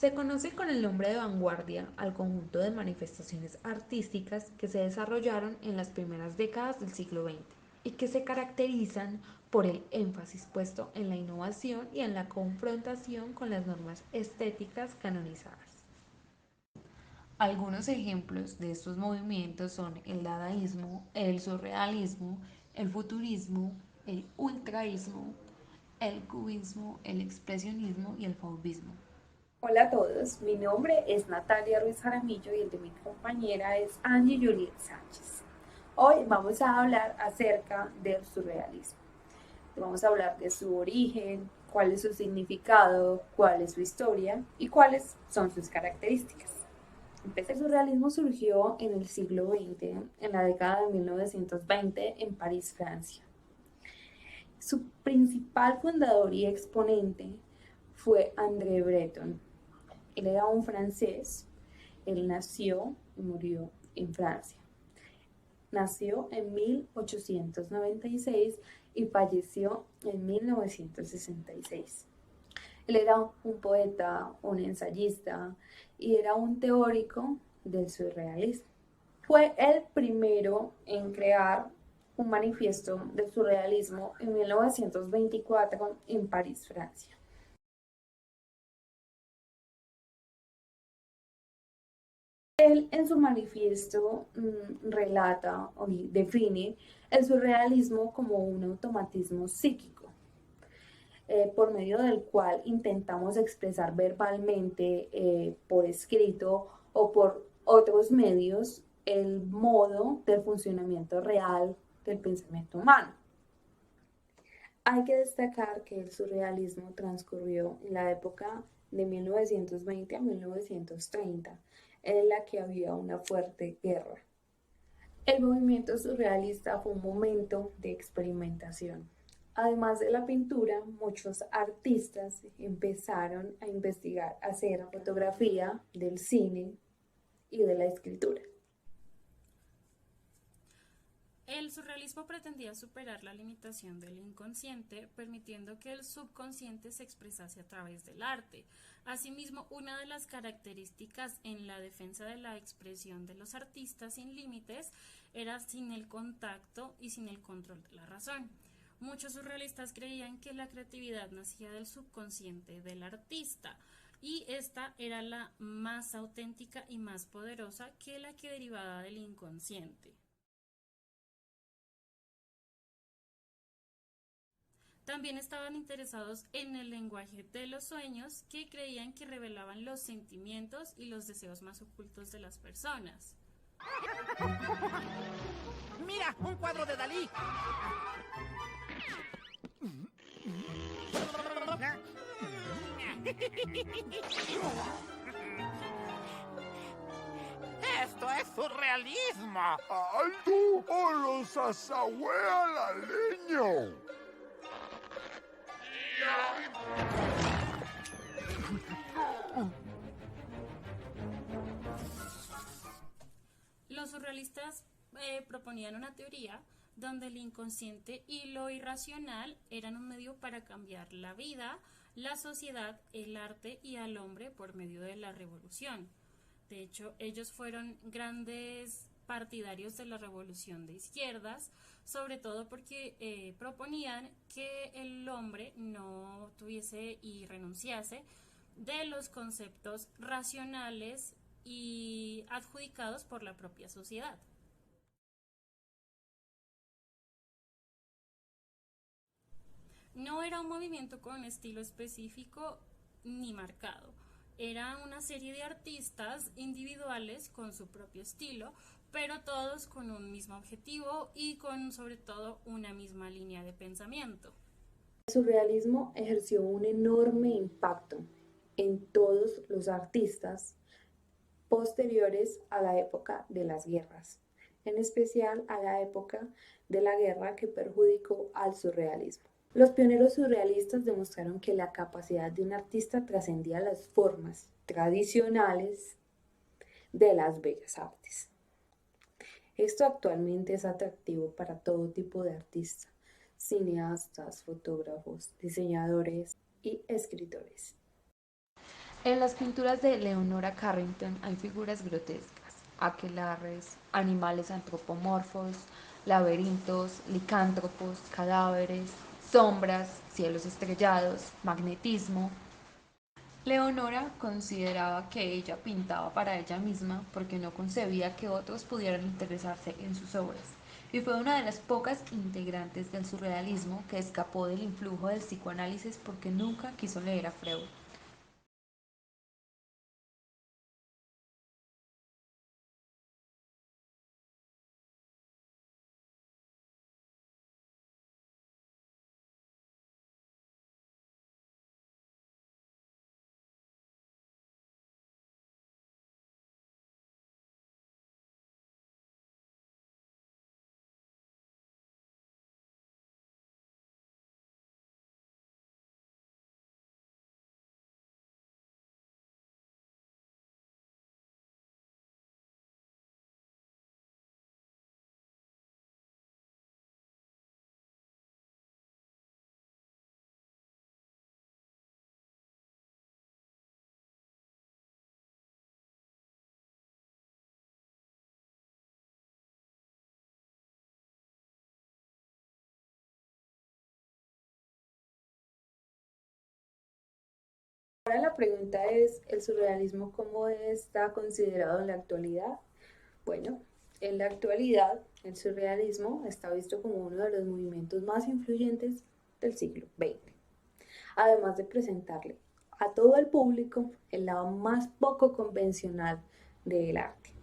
Se conoce con el nombre de vanguardia al conjunto de manifestaciones artísticas que se desarrollaron en las primeras décadas del siglo XX y que se caracterizan por el énfasis puesto en la innovación y en la confrontación con las normas estéticas canonizadas. Algunos ejemplos de estos movimientos son el dadaísmo, el surrealismo, el futurismo, el ultraísmo, el cubismo, el expresionismo y el fauvismo. Hola a todos, mi nombre es Natalia Ruiz Jaramillo y el de mi compañera es Angie Juliet Sánchez. Hoy vamos a hablar acerca del surrealismo. Vamos a hablar de su origen, cuál es su significado, cuál es su historia y cuáles son sus características. El surrealismo surgió en el siglo XX, en la década de 1920, en París, Francia. Su principal fundador y exponente fue André Breton. Él era un francés, él nació y murió en Francia. Nació en 1896 y falleció en 1966. Él era un poeta, un ensayista y era un teórico del surrealismo. Fue el primero en crear un manifiesto del surrealismo en 1924 en París, Francia. Él en su manifiesto relata y define el surrealismo como un automatismo psíquico, por medio del cual intentamos expresar verbalmente, por escrito o por otros medios, el modo del funcionamiento real del pensamiento humano. Hay que destacar que el surrealismo transcurrió en la época de 1920 a 1930, en la que había una fuerte guerra. El movimiento surrealista fue un momento de experimentación. Además de la pintura, muchos artistas empezaron a investigar, a hacer fotografía del cine y de la escritura. El surrealismo pretendía superar la limitación del inconsciente, permitiendo que el subconsciente se expresase a través del arte. Asimismo, una de las características en la defensa de la expresión de los artistas sin límites era sin el contacto y sin el control de la razón. Muchos surrealistas creían que la creatividad nacía del subconsciente del artista, y esta era la más auténtica y más poderosa que la que derivaba del inconsciente. También estaban interesados en el lenguaje de los sueños, que creían que revelaban los sentimientos y los deseos más ocultos de las personas. ¡Mira! ¡Un cuadro de Dalí! ¡Esto es surrealismo! ¡Alto o los asahuea la leña! Los surrealistas proponían una teoría donde el inconsciente y lo irracional eran un medio para cambiar la vida, la sociedad, el arte y al hombre por medio de la revolución. De hecho, ellos fueron grandes partidarios de la revolución de izquierdas, sobre todo porque proponían que el hombre no tuviese y renunciase de los conceptos racionales y adjudicados por la propia sociedad. No era un movimiento con un estilo específico ni marcado. Era una serie de artistas individuales con su propio estilo, pero todos con un mismo objetivo y con sobre todo una misma línea de pensamiento. El surrealismo ejerció un enorme impacto en todos los artistas posteriores a la época de las guerras, en especial a la época de la guerra que perjudicó al surrealismo. Los pioneros surrealistas demostraron que la capacidad de un artista trascendía las formas tradicionales de las bellas artes. Esto actualmente es atractivo para todo tipo de artistas, cineastas, fotógrafos, diseñadores y escritores. En las pinturas de Leonora Carrington hay figuras grotescas, aquelarres, animales antropomorfos, laberintos, licántropos, cadáveres, sombras, cielos estrellados, magnetismo. Leonora consideraba que ella pintaba para ella misma porque no concebía que otros pudieran interesarse en sus obras, y fue una de las pocas integrantes del surrealismo que escapó del influjo del psicoanálisis porque nunca quiso leer a Freud. Ahora la pregunta es, ¿el surrealismo cómo está considerado en la actualidad? Bueno, en la actualidad el surrealismo está visto como uno de los movimientos más influyentes del siglo XX, además de presentarle a todo el público el lado más poco convencional del arte.